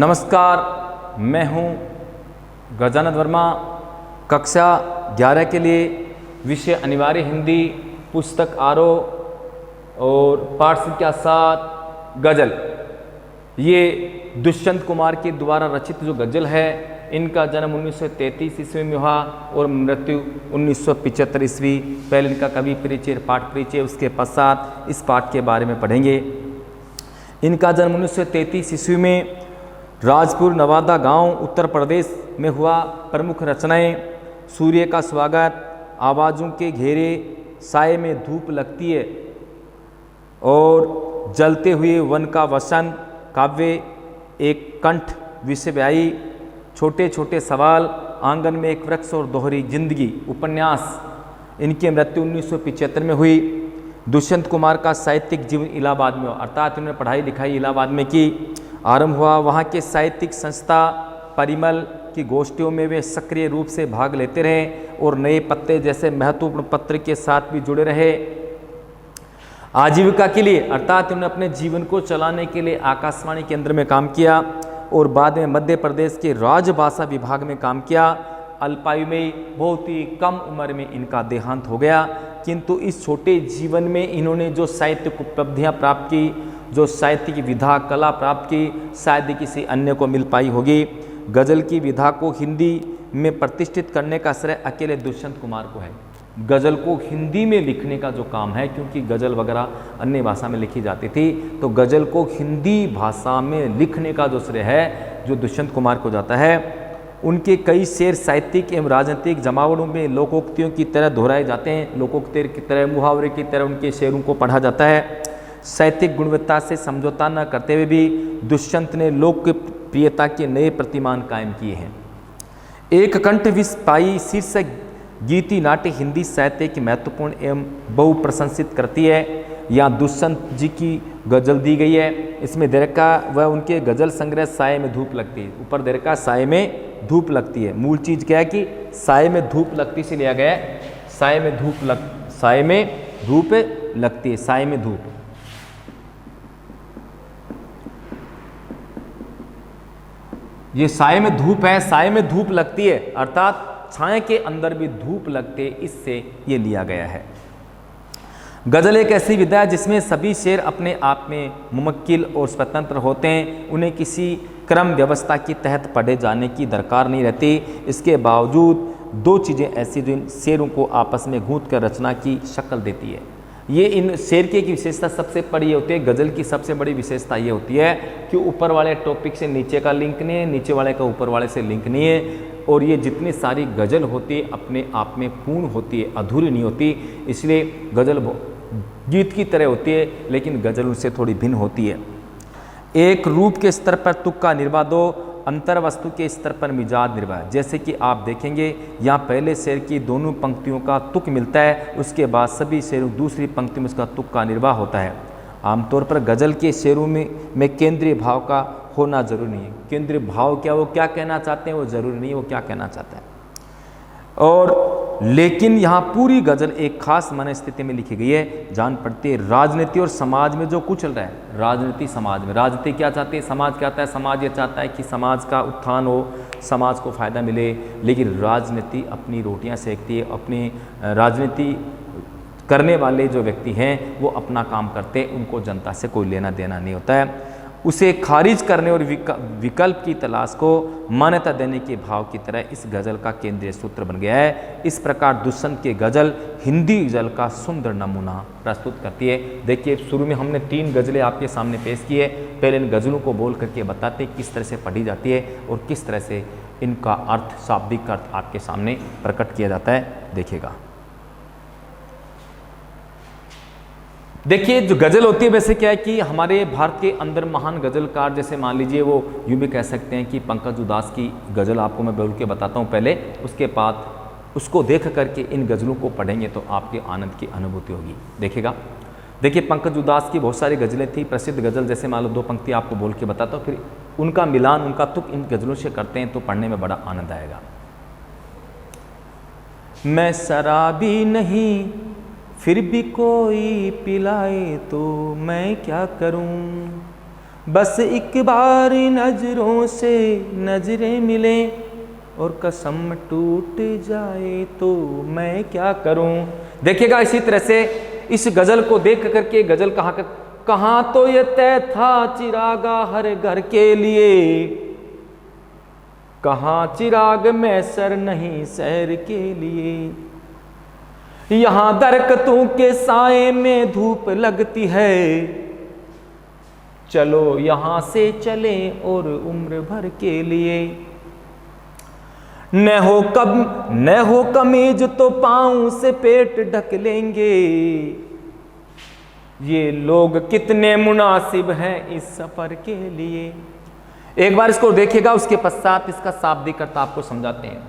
नमस्कार, मैं हूं गजानंद वर्मा। कक्षा 11 के लिए विषय अनिवार्य हिंदी, पुस्तक आरोह और पाठ संख्या 7 गज़ल। ये दुष्यंत कुमार के द्वारा रचित जो गज़ल है, इनका जन्म 1933 ईस्वी में हुआ और मृत्यु 1975 ईस्वी। पहले इनका कवि परिचय, पाठ परिचय, उसके पश्चात इस पाठ के बारे में पढ़ेंगे। इनका जन्म 1933 ईस्वी में राजपुर नवादा गांव उत्तर प्रदेश में हुआ। प्रमुख रचनाएं: सूर्य का स्वागत, आवाज़ों के घेरे, साए में धूप लगती है और जलते हुए वन का वसन, काव्य एक कंठ, विषव्यायी, छोटे छोटे सवाल, आंगन में एक वृक्ष और दोहरी जिंदगी, उपन्यास। इनकी मृत्यु 1975 में हुई। दुष्यंत कुमार का साहित्यिक जीवन इलाहाबाद में हुआ, अर्थात उन्होंने पढ़ाई लिखाई इलाहाबाद में की। आरंभ हुआ वहाँ के साहित्यिक संस्था परिमल की गोष्ठियों में वे सक्रिय रूप से भाग लेते रहे और नए पत्ते जैसे महत्वपूर्ण पत्र के साथ भी जुड़े रहे। आजीविका के लिए, अर्थात उन्होंने अपने जीवन को चलाने के लिए आकाशवाणी केंद्र में काम किया और बाद में मध्य प्रदेश के राजभाषा विभाग में काम किया। अल्पायु में, बहुत ही कम उम्र में इनका देहांत हो गया, किंतु इस छोटे जीवन में इन्होंने जो साहित्यिक उपलब्धियां प्राप्त की, जो साहित्य की विधा कला प्राप्त की, शायद ही किसी अन्य को मिल पाई होगी। गज़ल की विधा को हिंदी में प्रतिष्ठित करने का श्रेय अकेले दुष्यंत कुमार को है। गज़ल को हिंदी में लिखने का जो काम है, क्योंकि गज़ल वगैरह अन्य भाषा में लिखी जाती थी, तो गज़ल को हिंदी भाषा में लिखने का जो श्रेय है जो दुष्यंत कुमार को जाता है। उनके कई शेर साहित्यिक एवं राजनीतिक जमावड़ों में लोकोक्तियों की तरह दोहराए जाते हैं। लोकोक्ति की तरह, मुहावरे की तरह उनके शेरों को पढ़ा जाता है। साहित्यिक गुणवत्ता से समझौता न करते हुए भी दुष्यंत ने लोकप्रियता के नए प्रतिमान कायम किए हैं। एक कंठ विस्पाई शीर्षक गीति नाट्य हिंदी साहित्य की महत्वपूर्ण एवं बहुप्रशंसित करती है। यहाँ दुष्यंत जी की गज़ल दी गई है। इसमें दरका व उनके गज़ल संग्रह साए में धूप लगती है। ऊपर दरका साए में धूप लगती है। मूल चीज़ क्या है कि साए में धूप लगती से लिया गया है। साए में धूप लगती है, साए में धूप। ये साए में धूप है, साए में धूप लगती है, अर्थात छाया के अंदर भी धूप लगते, इससे ये लिया गया है। गज़ल एक ऐसी विधा है जिसमें सभी शेर अपने आप में मुमक्किल और स्वतंत्र होते हैं। उन्हें किसी क्रम व्यवस्था के तहत पढ़े जाने की दरकार नहीं रहती। इसके बावजूद दो चीज़ें ऐसी जो इन शेरों को आपस में गूंथ कर रचना की शक्ल देती है। ये इन शेर की एक विशेषता सबसे बड़ी ये होती है, गज़ल की सबसे बड़ी विशेषता ये होती है कि ऊपर वाले टॉपिक से नीचे का लिंक नहीं है, नीचे वाले का ऊपर वाले से लिंक नहीं है। और ये जितनी सारी गज़ल होती है अपने आप में पूर्ण होती है, अधूरी नहीं होती। इसलिए गज़ल गीत की तरह होती है, लेकिन गज़ल उनसे थोड़ी भिन्न होती है। एक रूप के स्तर पर तुक्का निर्वाह दो, अंतर वस्तु के स्तर पर मिजाज निर्वाह। जैसे कि आप देखेंगे यहाँ पहले शेर की दोनों पंक्तियों का तुक मिलता है, उसके बाद सभी शेरों दूसरी पंक्ति में उसका तुक का निर्वाह होता है। आमतौर पर गज़ल के शेरों में केंद्रीय भाव का होना जरूरी नहीं है। केंद्रीय भाव क्या, वो क्या कहना चाहते हैं वो जरूरी नहीं है, वो क्या कहना चाहते हैं। और लेकिन यहाँ पूरी गज़ल एक खास मनस्थिति में लिखी गई है। जान पड़ती है राजनीति और समाज में जो कुछ चल रहा है। राजनीति समाज में, राजनीति क्या चाहती है, समाज क्या चाहता है। समाज ये चाहता है कि समाज का उत्थान हो, समाज को फ़ायदा मिले, लेकिन राजनीति अपनी रोटियां सेकती है। अपनी राजनीति करने वाले जो व्यक्ति हैं वो अपना काम करते, उनको जनता से कोई लेना देना नहीं होता है। उसे खारिज करने और विकल्प की तलाश को मान्यता देने के भाव की तरह इस गज़ल का केंद्रीय सूत्र बन गया है। इस प्रकार दुष्यंत की गज़ल हिंदी गज़ल का सुंदर नमूना प्रस्तुत करती है। देखिए, शुरू में हमने 3 गज़लें आपके सामने पेश की है। पहले इन गज़लों को बोल करके बताते हैं किस तरह से पढ़ी जाती है और किस तरह से इनका अर्थ, शाब्दिक अर्थ आपके सामने प्रकट किया जाता है। देखिएगा, देखिए जो गज़ल होती है, वैसे क्या है कि हमारे भारत के अंदर महान गज़लकार, जैसे मान लीजिए वो यूँ भी कह सकते हैं कि पंकज उदास की गज़ल आपको मैं बोल के बताता हूँ पहले, उसके बाद उसको देख करके इन गज़लों को पढ़ेंगे तो आपके आनंद की अनुभूति होगी। देखिएगा, देखिए पंकज उदास की बहुत सारी गज़लें थी, प्रसिद्ध गज़ल, जैसे मान लो 2 पंक्ति आपको बोल के बताता हूँ, फिर उनका मिलान, उनका तुक इन गज़लों से करते हैं तो पढ़ने में बड़ा आनंद आएगा। मैं शराबी नहीं फिर भी कोई पिलाए तो मैं क्या करूं, बस एक बार नजरों से नजरें मिलें और कसम टूट जाए तो मैं क्या करूं। देखिएगा इसी तरह से इस गजल को देख करके गजल कहाँ तो ये तय था चिरागा हर घर के लिए, कहाँ चिराग मैसर नहीं शहर के लिए। यहाँ दरख्तों के साए में धूप लगती है, चलो यहाँ से चले और उम्र भर के लिए। न हो कमीज तो पाँव से पेट ढक लेंगे, ये लोग कितने मुनासिब हैं इस सफर के लिए। एक बार इसको देखिएगा, उसके पश्चात इसका शाब्दिक अर्थ आपको समझाते हैं।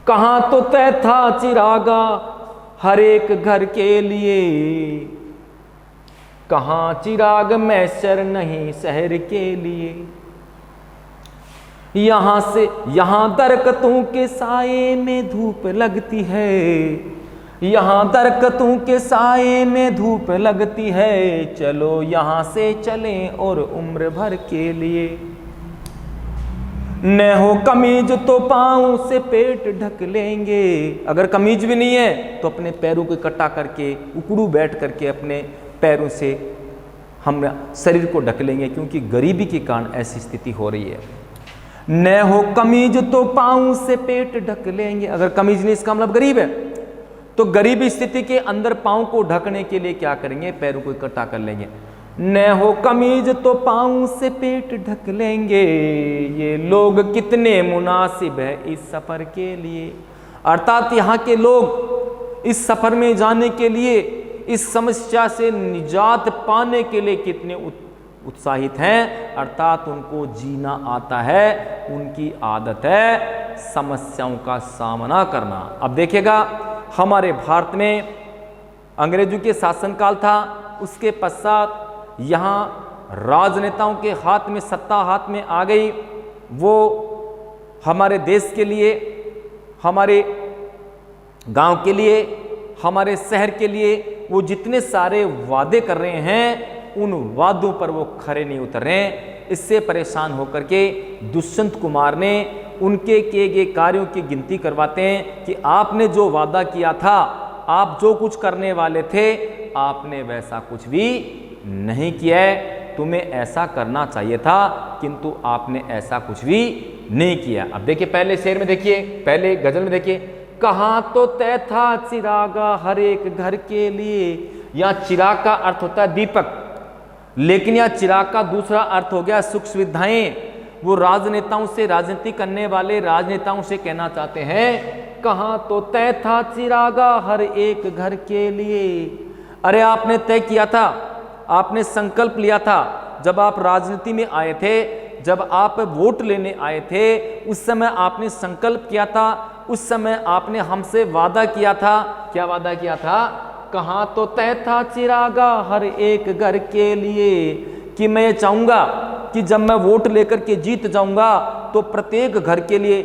कहाँ तो तय था चिरागा हर एक घर के लिए, कहाँ चिराग मैसर नहीं शहर के लिए। यहाँ दरख्तों के साए में धूप लगती है, यहाँ दरख्तों के साए में धूप लगती है, चलो यहाँ से चलें और उम्र भर के लिए। न हो कमीज तो पाँव से पेट ढक लेंगे, अगर कमीज भी नहीं है तो अपने पैरों को इकट्ठा करके उकड़ू बैठ करके अपने पैरों से हम शरीर को ढक लेंगे, क्योंकि गरीबी के कारण ऐसी स्थिति हो रही है। न हो कमीज तो पाँव से पेट ढक लेंगे, अगर कमीज नहीं इसका मतलब गरीब है, तो गरीबी स्थिति के अंदर पाँव को ढकने के लिए क्या करेंगे, पैरों को इकट्ठा कर लेंगे। न हो कमीज तो पाँव से पेट ढक लेंगे, ये लोग कितने मुनासिब है इस सफर के लिए। अर्थात यहाँ के लोग इस सफर में जाने के लिए, इस समस्या से निजात पाने के लिए कितने उत्साहित हैं। अर्थात उनको जीना आता है, उनकी आदत है समस्याओं का सामना करना। अब देखिएगा, हमारे भारत में अंग्रेजों के शासनकाल था, उसके पश्चात यहाँ राजनेताओं के हाथ में सत्ता हाथ में आ गई। वो हमारे देश के लिए, हमारे गांव के लिए, हमारे शहर के लिए वो जितने सारे वादे कर रहे हैं, उन वादों पर वो खरे नहीं उतर रहे हैं। इससे परेशान होकर के दुष्यंत कुमार ने उनके किए गए कार्यों की गिनती करवाते हैं कि आपने जो वादा किया था, आप जो कुछ करने वाले थे, आपने वैसा कुछ भी नहीं किया है, तुम्हें ऐसा करना चाहिए था किंतु आपने ऐसा कुछ भी नहीं किया। अब देखिए पहले शेर में देखिए, पहले गजल में देखिए, कहाँ तो तय था चिरागा हर एक घर के लिए। यहाँ चिराग का अर्थ होता है दीपक, लेकिन यहाँ चिराग का दूसरा अर्थ हो गया सुख सुविधाएं। वो राजनेताओं से, राजनीति करने वाले राजनेताओं से कहना चाहते हैं, कहाँ तो तय था चिरागा हर एक घर के लिए। अरे आपने तय किया था, आपने संकल्प लिया था, जब आप राजनीति में आए थे, जब आप वोट लेने आए थे, उस समय आपने संकल्प किया था, उस समय आपने हमसे वादा किया था। क्या वादा किया था? कहाँ तो तय था चिरागा हर एक घर के लिए, कि मैं चाहूँगा कि जब मैं वोट लेकर के जीत जाऊँगा तो प्रत्येक घर के लिए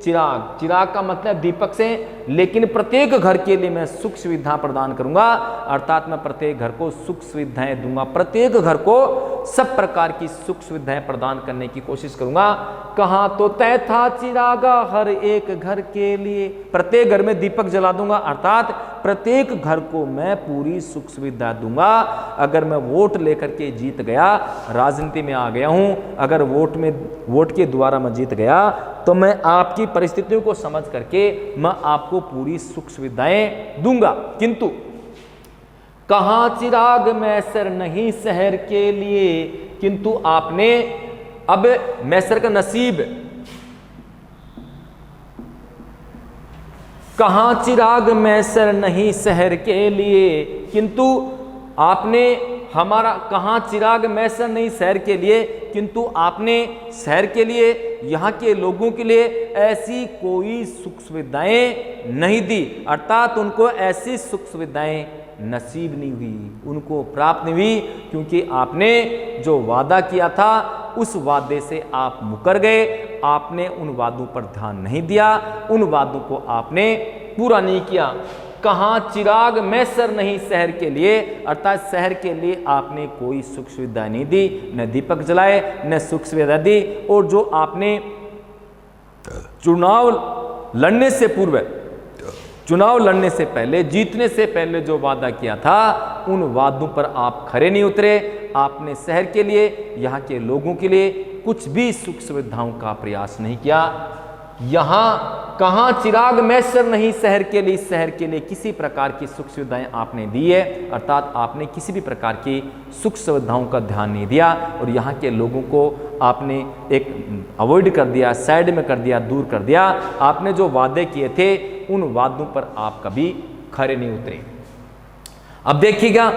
चिराग, चिराग का मतलब दीपक से, लेकिन प्रत्येक घर के लिए मैं सुख सुविधा प्रदान करूंगा। अर्थात मैं प्रत्येक घर को सुख सुविधाएं दूंगा, प्रत्येक घर को सब प्रकार की सुख सुविधाएं प्रदान करने की कोशिश करूंगा। कहाँ तो तय था चिरागा हर एक घर के लिए, प्रत्येक घर में दीपक जला दूंगा, अर्थात प्रत्येक घर को मैं पूरी सुख सुविधा दूंगा। अगर मैं वोट लेकर के जीत गया, राजनीति में आ गया हूं, अगर वोट के द्वारा मैं जीत गया, तो मैं आपकी परिस्थितियों को समझ करके मैं आपको पूरी सुख सुविधाएं दूंगा। किंतु कहाँ चिराग मैसर नहीं शहर के लिए, किंतु आपने, अब मैसर का नसीब, कहाँ चिराग मैसर नहीं शहर के लिए, किंतु आपने हमारा, कहाँ चिराग मैसर नहीं शहर के लिए, किंतु आपने शहर के लिए, यहाँ के लोगों के लिए ऐसी कोई सुख सुविधाएं नहीं दी। अर्थात उनको ऐसी सुख सुविधाएं नसीब नहीं हुई, उनको प्राप्त नहीं हुई, क्योंकि आपने जो वादा किया था उस वादे से आप मुकर गए। आपने उन वादों पर ध्यान नहीं दिया, उन वादों को आपने पूरा नहीं किया। कहाँ चिराग मैसर नहीं शहर के लिए, अर्थात शहर के लिए आपने कोई सुख सुविधा नहीं दी, न दीपक जलाए न सुख सुविधा दी। और जो आपने चुनाव लड़ने से पूर्व, चुनाव लड़ने से पहले, जीतने से पहले जो वादा किया था, उन वादों पर आप खरे नहीं उतरे। आपने शहर के लिए, यहाँ के लोगों के लिए कुछ भी सुख सुविधाओं का प्रयास नहीं किया। यहाँ कहाँ चिराग मैसर नहीं शहर के लिए, शहर के लिए किसी प्रकार की सुख सुविधाएं आपने दी है, अर्थात आपने किसी भी प्रकार की सुख सुविधाओं का ध्यान नहीं दिया और यहाँ के लोगों को आपने एक अवॉइड कर दिया, साइड में कर दिया, दूर कर दिया। आपने जो वादे किए थे उन वादों पर आप कभी खरे नहीं उतरे। अब देखिएगा,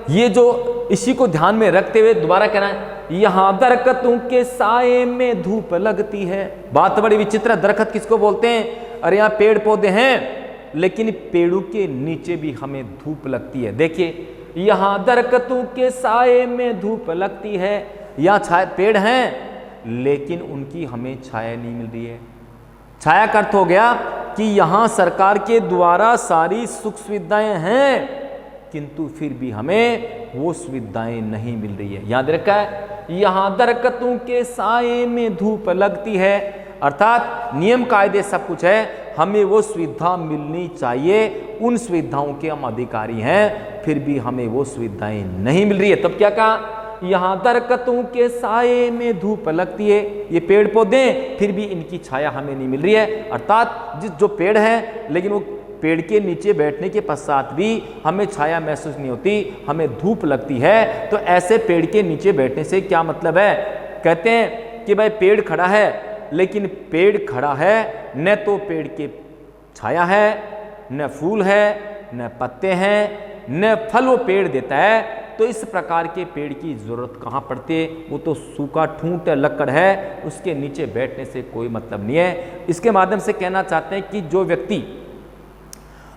ये जो इसी को ध्यान में रखते हुए दोबारा कहना है, यहाँ दरख्तों के साए में धूप लगती है। बात बड़ी विचित्र है, दरख्त किसको बोलते हैं? अरे यहाँ पेड़ पौधे हैं, लेकिन पेड़ों के नीचे भी हमें धूप लगती है। देखिए, यहाँ दरख्तों के साए में धूप लगती है, यहाँ छाया पेड़ हैं लेकिन उनकी हमें छाया नहीं मिल रही है। छाया का अर्थ हो गया कि यहाँ सरकार के द्वारा सारी सुख सुविधाएं हैं किंतु फिर भी हमें वो सुविधाएं नहीं मिल रही है। याद रखा है, यहाँ दरख्तों के साए में धूप लगती है, अर्थात नियम कायदे सब कुछ है, हमें वो सुविधा मिलनी चाहिए, उन सुविधाओं के हम अधिकारी हैं, फिर भी हमें वो सुविधाएं नहीं मिल रही है। तब क्या कहा? यहाँ दरख्तों के साए में धूप लगती है, ये पेड़ पौधे, फिर भी इनकी छाया हमें नहीं मिल रही है। अर्थात जो पेड़ है, लेकिन वो पेड़ के नीचे बैठने के पश्चात भी हमें छाया महसूस नहीं होती, हमें धूप लगती है। तो ऐसे पेड़ के नीचे बैठने से क्या मतलब है? कहते हैं कि भाई पेड़ खड़ा है, लेकिन पेड़ खड़ा है न तो पेड़ के छाया है, न फूल है, न पत्ते हैं, न फल वो पेड़ देता है। तो इस प्रकार के पेड़ की जरूरत कहाँ पड़ती है? वो तो सूखा ठूंठ लकड़ है, उसके नीचे बैठने से कोई मतलब नहीं है। इसके माध्यम से कहना चाहते हैं कि जो व्यक्ति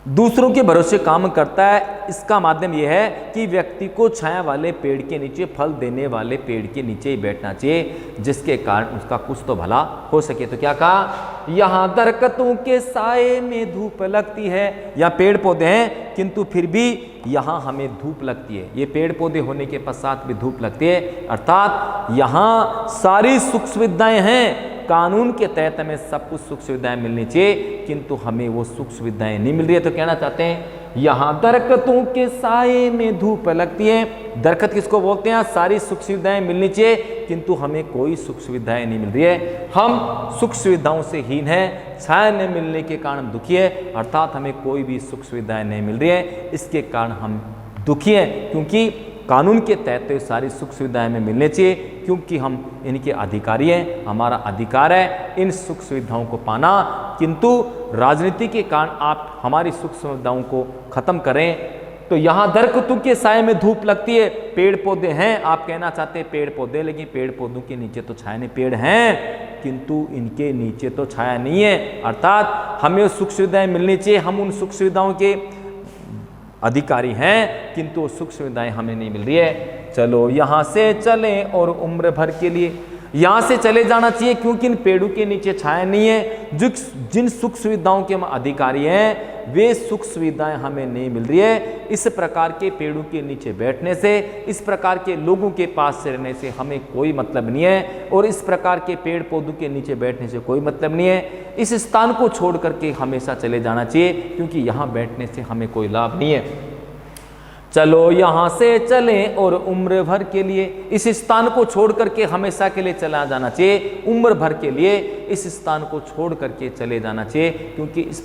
दूसरों के भरोसे काम करता है, इसका माध्यम यह है कि व्यक्ति को छाया वाले पेड़ के नीचे, फल देने वाले पेड़ के नीचे ही बैठना चाहिए, जिसके कारण उसका कुछ तो भला हो सके। तो क्या कहा? यहाँ दरख्तों के साए में धूप लगती है, या पेड़ पौधे हैं किंतु फिर भी यहाँ हमें धूप लगती है। ये पेड़ पौधे होने के पश्चात भी धूप लगती है, अर्थात यहाँ सारी सुख सुविधाएं हैं, कानून के तहत हमें सब कुछ सुख सुविधाएं मिलनी चाहिए, किंतु हमें वो सुख सुविधाएं नहीं मिल रही है। तो कहना चाहते हैं यहाँ दरख्तों के साए में धूप लगती है। दरख्त किसको बोलते हैं? सारी सुख सुविधाएं मिलनी चाहिए, किंतु हमें कोई सुख सुविधाएं नहीं मिल रही है। हम सुख सुविधाओं से हीन हैं, छाया न मिलने के कारण हम दुखी है, अर्थात हमें कोई भी सुख सुविधाएं नहीं मिल रही है, इसके कारण हम दुखी हैं। क्योंकि कानून के तहत सारी सुख सुविधाएं हमें मिलनी चाहिए, क्योंकि हम इनके अधिकारी हैं, हमारा अधिकार है इन सुख सुविधाओं को पाना। किंतु राजनीति के कारण आप हमारी सुख सुविधाओं को खत्म करें। तो यहाँ दरख्तों के साए में धूप लगती है, पेड़ पौधे हैं, आप कहना चाहते हैं पेड़ पौधे, लेकिन पेड़ पौधों के नीचे तो छाया नहीं। पेड़ हैं किंतु इनके नीचे तो छाया नहीं है, अर्थात हमें सुख सुविधाएं मिलनी चाहिए, हम उन सुख सुविधाओं के अधिकारी हैं, किंतु सुख सुविधाएं हमें नहीं मिल रही है। चलो यहाँ से चलें और उम्र भर के लिए यहाँ से चले जाना चाहिए, क्योंकि इन पेड़ों के नीचे छाया नहीं है। जिन सुख सुविधाओं के हम अधिकारी हैं, वे सुख सुविधाएं हमें नहीं मिल रही है। इस प्रकार के पेड़ों के नीचे बैठने से, इस प्रकार के लोगों के पास से रहने से हमें कोई मतलब नहीं है, और इस प्रकार के पेड़ पौधों के नीचे बैठने से कोई मतलब नहीं है। इस स्थान को छोड़ करके हमेशा चले जाना चाहिए, क्योंकि यहाँ बैठने से हमें कोई लाभ नहीं है। चलो यहाँ से चलें और उम्र भर के लिए, इस स्थान को छोड़ करके हमेशा के लिए चला जाना चाहिए, उम्र भर के लिए इस स्थान को छोड़ करके चले जाना चाहिए, क्योंकि इस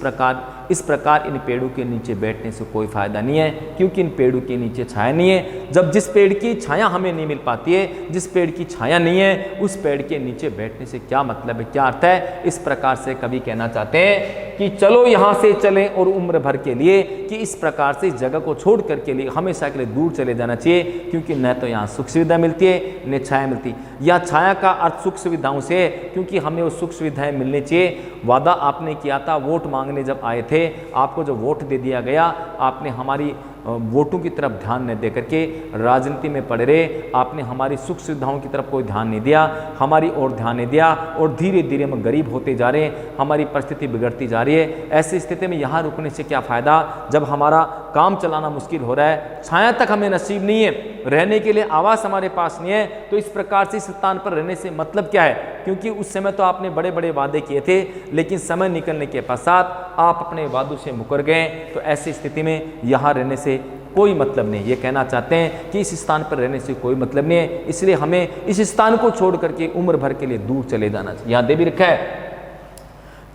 प्रकार इन पेड़ों के नीचे बैठने से कोई फायदा नहीं है, क्योंकि इन पेड़ों के नीचे छाया नहीं है। जब जिस पेड़ की छाया हमें नहीं मिल पाती है, जिस पेड़ की छाया नहीं है, उस पेड़ के नीचे बैठने से क्या मतलब है, क्या अर्थ है? इस प्रकार से कवि कहना चाहते हैं कि चलो यहाँ से चलें और उम्र भर के लिए, कि इस प्रकार से इस जगह को छोड़ करके लिए हमेशा के लिए दूर चले जाना चाहिए, क्योंकि न तो यहाँ सुख सुविधा मिलती है न छाया मिलती। या छाया का अर्थ सुख सुविधाओं से है, क्योंकि हमें वो सुख सुविधाएं मिलनी चाहिए। वादा आपने किया था, वोट मांगने जब आए थे, आपको जो वोट दे दिया गया, आपने हमारी वोटों की तरफ ध्यान न दे करके राजनीति में पड़े रहे। आपने हमारी सुख सुविधाओं की तरफ कोई ध्यान नहीं दिया, हमारी ओर ध्यान नहीं दिया और धीरे धीरे हम गरीब होते जा रहे हैं, हमारी परिस्थिति बिगड़ती जा रही है। ऐसी स्थिति में यहाँ रुकने से क्या फ़ायदा जब हमारा काम चलाना मुश्किल हो रहा है, छाया तक हमें नसीब नहीं है, रहने के लिए आवास हमारे पास नहीं है। तो इस प्रकार से इस स्थान पर रहने से मतलब क्या है? क्योंकि उस समय तो आपने बड़े बड़े वादे किए थे, लेकिन समय निकलने के पश्चात आप अपने वादों से मुकर गए। तो ऐसी स्थिति में यहाँ रहने से कोई मतलब नहीं। ये कहना चाहते हैं कि इस स्थान पर रहने से कोई मतलब नहीं है, इसलिए हमें इस स्थान को छोड़ करके उम्र भर के लिए दूर चले जाना चाहिए। यहाँ दे भी रखा है,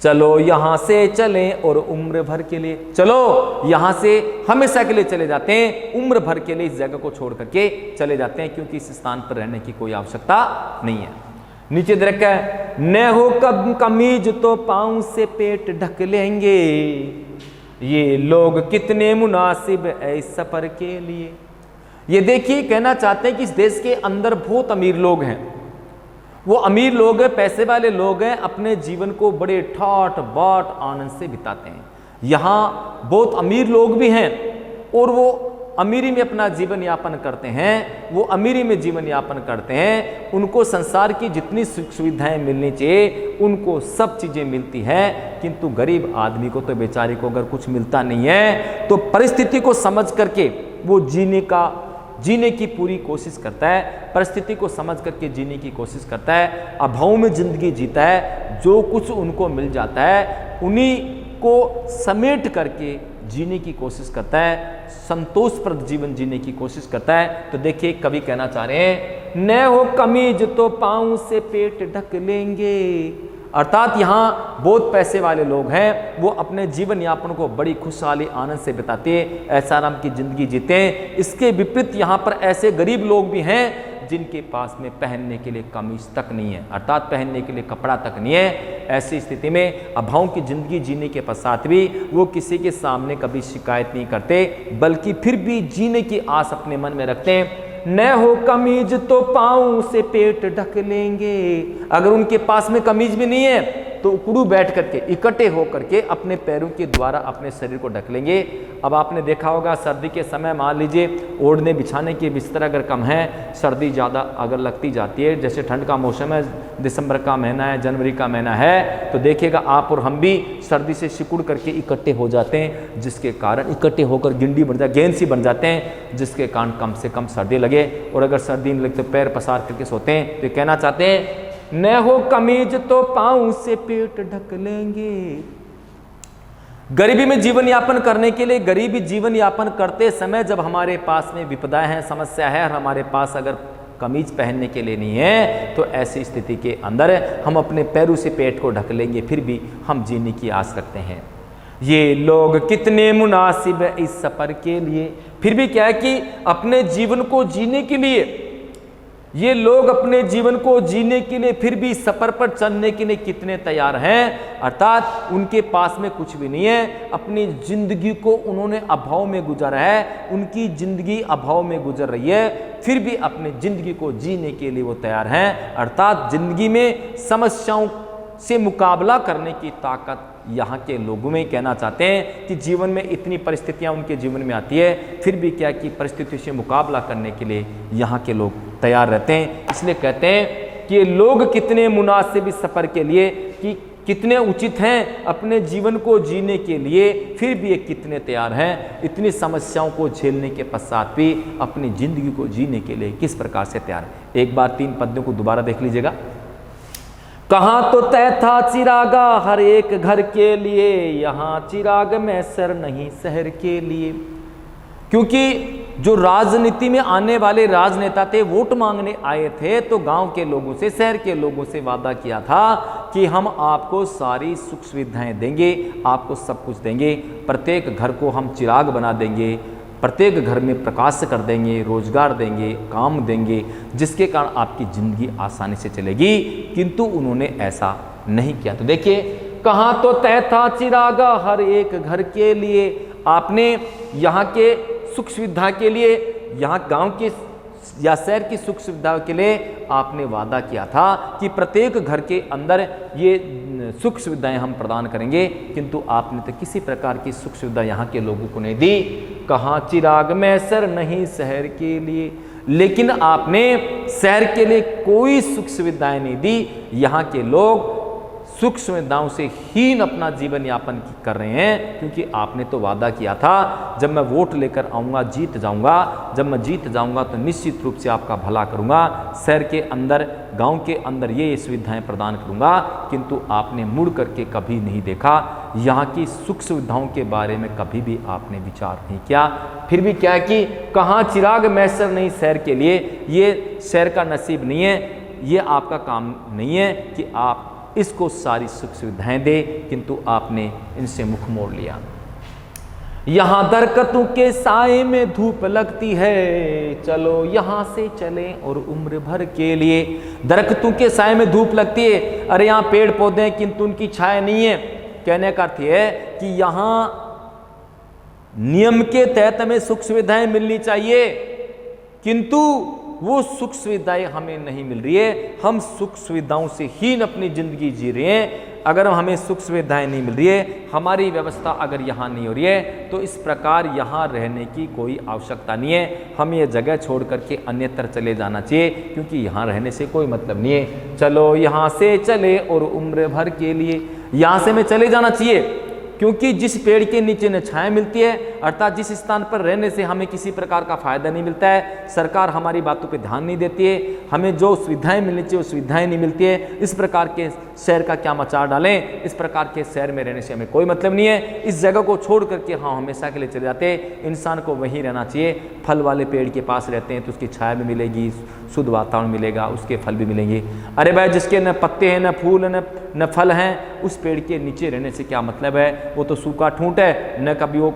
चलो यहाँ से चलें और उम्र भर के लिए, चलो यहाँ से हमेशा के लिए चले जाते हैं, उम्र भर के लिए इस जगह को छोड़ करके चले जाते हैं, क्योंकि इस स्थान पर रहने की कोई आवश्यकता नहीं है। नीचे दे रखा है, न हो कब कमीज तो पाँव से पेट ढक लेंगे, ये लोग कितने मुनासिब है इस सफर के लिए। ये देखिए, कहना चाहते हैं कि इस देश के अंदर बहुत अमीर लोग हैं, वो अमीर लोग हैं, पैसे वाले लोग हैं, अपने जीवन को बड़े ठाट बाट आनंद से बिताते हैं। यहाँ बहुत अमीर लोग भी हैं और वो अमीरी में अपना जीवन यापन करते हैं, वो अमीरी में जीवन यापन करते हैं, उनको संसार की जितनी सुख सुविधाएं मिलनी चाहिए उनको सब चीज़ें मिलती हैं, किंतु गरीब आदमी को तो बेचारे को अगर कुछ मिलता नहीं है तो परिस्थिति को समझ करके वो जीने की पूरी कोशिश करता है, परिस्थिति को समझ करके जीने की कोशिश करता है, अभाव में जिंदगी जीता है। जो कुछ उनको मिल जाता है उन्हीं को समेट करके जीने की कोशिश करता है, संतोषप्रद जीवन जीने की कोशिश करता है। तो देखिए, कवि कहना चाह रहे हैं, न हो कमीज तो पाँव से पेट ढक लेंगे, अर्थात यहाँ बहुत पैसे वाले लोग हैं, वो अपने जीवन यापन को बड़ी खुशहाली आनंद से बिताते, ऐशाराम की जिंदगी जीते हैं। इसके विपरीत यहाँ पर ऐसे गरीब लोग भी हैं जिनके पास में पहनने के लिए कमीज तक नहीं है, अर्थात पहनने के लिए कपड़ा तक नहीं है। ऐसी स्थिति में अभाव की जिंदगी जीने के पश्चात भी वो किसी के सामने कभी शिकायत नहीं करते, बल्कि फिर भी जीने की आस अपने मन में रखते हैं। न हो कमीज तो पाँव से पेट ढक लेंगे, अगर उनके पास में कमीज भी नहीं है तो उकड़ू बैठ करके इकट्ठे होकर के अपने पैरों के द्वारा अपने शरीर को ढक लेंगे। अब आपने देखा होगा सर्दी के समय मान लीजिए ओढ़ने बिछाने के बिस्तर अगर कम है, सर्दी ज़्यादा अगर लगती जाती है, जैसे ठंड का मौसम है, दिसंबर का महीना है, जनवरी का महीना है, तो देखिएगा आप और हम भी सर्दी से सिकुड़ करके इकट्ठे हो जाते हैं, जिसके कारण इकट्ठे होकर गिंडी बन जाए, गेंद सी बन जाते हैं, जिसके कारण कम से कम सर्दी लगे। और अगर सर्दी नहीं लगती तो पैर पसार करके सोते हैं। तो कहना चाहते हैं, न हो कमीज तो पाँव से पेट ढक लेंगे। गरीबी में जीवन यापन करने के लिए, गरीबी जीवन यापन करते समय जब हमारे पास में विपदाएं हैं, समस्या है और हमारे पास अगर कमीज पहनने के लिए नहीं है, तो ऐसी स्थिति के अंदर हम अपने पैरों से पेट को ढक लेंगे, फिर भी हम जीने की आस रखते हैं। ये लोग कितने मुनासिब है इस सफर के लिए, फिर भी क्या है कि अपने जीवन को जीने के लिए, ये लोग अपने जीवन को जीने के लिए फिर भी सफर पर चलने के लिए कितने तैयार हैं, अर्थात उनके पास में कुछ भी नहीं है, अपनी जिंदगी को उन्होंने अभाव में गुजारा है, उनकी जिंदगी अभाव में गुजर रही है, फिर भी अपनी जिंदगी को जीने के लिए वो तैयार हैं। अर्थात जिंदगी में समस्याओं से मुकाबला करने की ताकत यहाँ के लोगों में कहना चाहते हैं कि जीवन में इतनी परिस्थितियाँ उनके जीवन में आती है, फिर भी क्या कि परिस्थितियों से मुकाबला करने के लिए यहाँ के लोग तैयार रहते हैं। इसलिए कहते हैं कि ये लोग कितने मुनासिब इस सफ़र के लिए, कि कितने उचित हैं अपने जीवन को जीने के लिए, फिर भी ये कितने तैयार हैं इतनी समस्याओं को झेलने के पश्चात भी अपनी ज़िंदगी को जीने के लिए किस प्रकार से तैयार है। एक बार 3 पद्यों को दोबारा देख लीजिएगा। कहाँ तो तय था चिरागा हर एक घर के लिए, यहाँ चिराग में सर नहीं शहर के लिए। क्योंकि जो राजनीति में आने वाले राजनेता थे, वोट मांगने आए थे, तो गांव के लोगों से, शहर के लोगों से वादा किया था कि हम आपको सारी सुख सुविधाएं देंगे, आपको सब कुछ देंगे, प्रत्येक घर को हम चिराग बना देंगे, प्रत्येक घर में प्रकाश कर देंगे, रोजगार देंगे, काम देंगे, जिसके कारण आपकी ज़िंदगी आसानी से चलेगी। किंतु उन्होंने ऐसा नहीं किया। तो देखिए, कहाँ तो तय था चिरागा हर एक घर के लिए, आपने यहाँ के सुख सुविधा के लिए, यहाँ गांव की या शहर की सुख सुविधाओं के लिए आपने वादा किया था कि प्रत्येक घर के अंदर ये सुख सुविधाएं हम प्रदान करेंगे, किंतु आपने तो किसी प्रकार की सुख सुविधा यहाँ के लोगों को नहीं दी। कहाँ चिराग मैसर नहीं शहर के लिए, लेकिन आपने शहर के लिए कोई सुख सुविधाएं नहीं दी। यहाँ के लोग सुख सुविधाओं से हीन अपना जीवन यापन कर रहे हैं, क्योंकि आपने तो वादा किया था जब मैं वोट लेकर आऊँगा जीत जाऊँगा, जब मैं जीत जाऊँगा तो निश्चित रूप से आपका भला करूँगा, शहर के अंदर गांव के अंदर ये सुविधाएं प्रदान करूँगा। किंतु आपने मुड़ करके कभी नहीं देखा, यहाँ की सुख सुविधाओं के बारे में कभी भी आपने विचार नहीं किया। फिर भी क्या है कि कहाँ चिराग मैसर नहीं शहर के लिए, ये शहर का नसीब नहीं है, ये आपका काम नहीं है कि आप इसको सारी सुख सुविधाएं दे, किंतु आपने इनसे मुख मोड़ लिया। यहाँ दरकतों के साए में धूप लगती है, चलो यहाँ से चले और उम्र भर के लिए। दरकतों के साए में धूप लगती है, अरे यहाँ पेड़ पौधे हैं किंतु उनकी छाया नहीं है। कहने का अर्थ है कि यहाँ नियम के तहत हमें सुख सुविधाएं मिलनी चाहिए, किंतु वो सुख सुविधाएं हमें नहीं मिल रही है। हम सुख सुविधाओं से हीन अपनी जिंदगी जी रहे हैं। अगर हमें सुख सुविधाएं नहीं मिल रही है, हमारी व्यवस्था अगर यहाँ नहीं हो रही है, तो इस प्रकार यहाँ रहने की कोई आवश्यकता नहीं है। हम ये जगह छोड़ करके अन्यत्र चले जाना चाहिए, क्योंकि यहाँ रहने से कोई मतलब नहीं है। चलो यहाँ से चले और उम्र भर के लिए, यहाँ से हमें चले जाना चाहिए, क्योंकि जिस पेड़ के नीचे न छाया मिलती है, अर्थात जिस स्थान पर रहने से हमें किसी प्रकार का फायदा नहीं मिलता है, सरकार हमारी बातों पे ध्यान नहीं देती है, हमें जो सुविधाएं मिलनी चाहिए वो सुविधाएं नहीं मिलती है, इस प्रकार के शहर का क्या मचार डालें। इस प्रकार के शहर में रहने से हमें कोई मतलब नहीं है। इस जगह को छोड़ करके हाँ हमेशा के लिए चले जाते हैं। इंसान को वहीं रहना चाहिए। फल वाले पेड़ के पास रहते हैं तो उसकी छाया भी मिलेगी, शुद्ध वातावरण मिलेगा, उसके फल भी मिलेंगे। अरे भाई जिसके न पत्ते हैं, न फूल, न फल हैं, उस पेड़ के नीचे रहने से क्या मतलब है? वो तो सूखा ठूंठ है, न कभी वो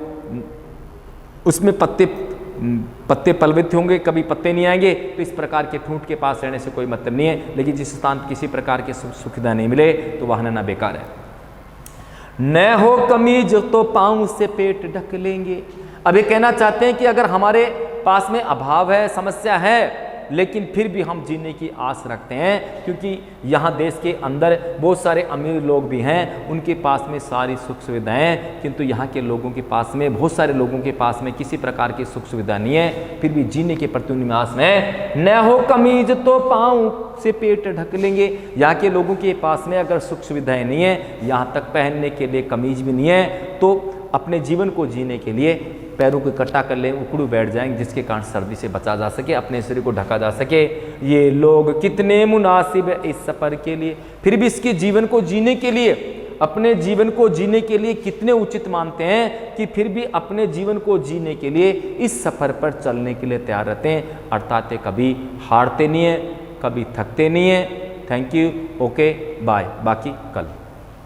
उसमें पत्ते पलवित होंगे, कभी पत्ते नहीं आएंगे। तो इस प्रकार के ठूंठ के पास रहने से कोई मतलब नहीं है। लेकिन जिस स्थान किसी प्रकार के सुविधा नहीं मिले तो वह रहना बेकार है। न हो कमीज तो पाँव से पेट ढक लेंगे। अब ये कहना चाहते हैं कि अगर हमारे पास में अभाव है, समस्या है, लेकिन फिर भी हम जीने की आस रखते हैं, क्योंकि यहाँ देश के अंदर बहुत सारे अमीर लोग भी हैं, उनके पास में सारी सुख सुविधाएं, किंतु यहाँ के लोगों के पास में, बहुत सारे लोगों के पास में किसी प्रकार की सुख सुविधा नहीं है, फिर भी जीने के प्रति उनमें आस में। न हो कमीज तो पाँव से पेट ढक लेंगे। यहाँ के लोगों के पास में अगर सुख सुविधाएं नहीं है, यहाँ तक पहनने के लिए कमीज भी नहीं है, तो अपने जीवन को जीने के लिए पैरों को इकट्ठा कर लें, उकड़ू बैठ जाएंगे, जिसके कारण सर्दी से बचा जा सके, अपने शरीर को ढका जा सके। ये लोग कितने मुनासिब है इस सफ़र के लिए, फिर भी इसके जीवन को जीने के लिए, अपने जीवन को जीने के लिए कितने उचित मानते हैं कि फिर भी अपने जीवन को जीने के लिए इस सफ़र पर चलने के लिए तैयार रहते हैं। अर्थात कभी हारते नहीं है, कभी थकते नहीं है। थैंक यू, ओके, बाय, बाकी कल।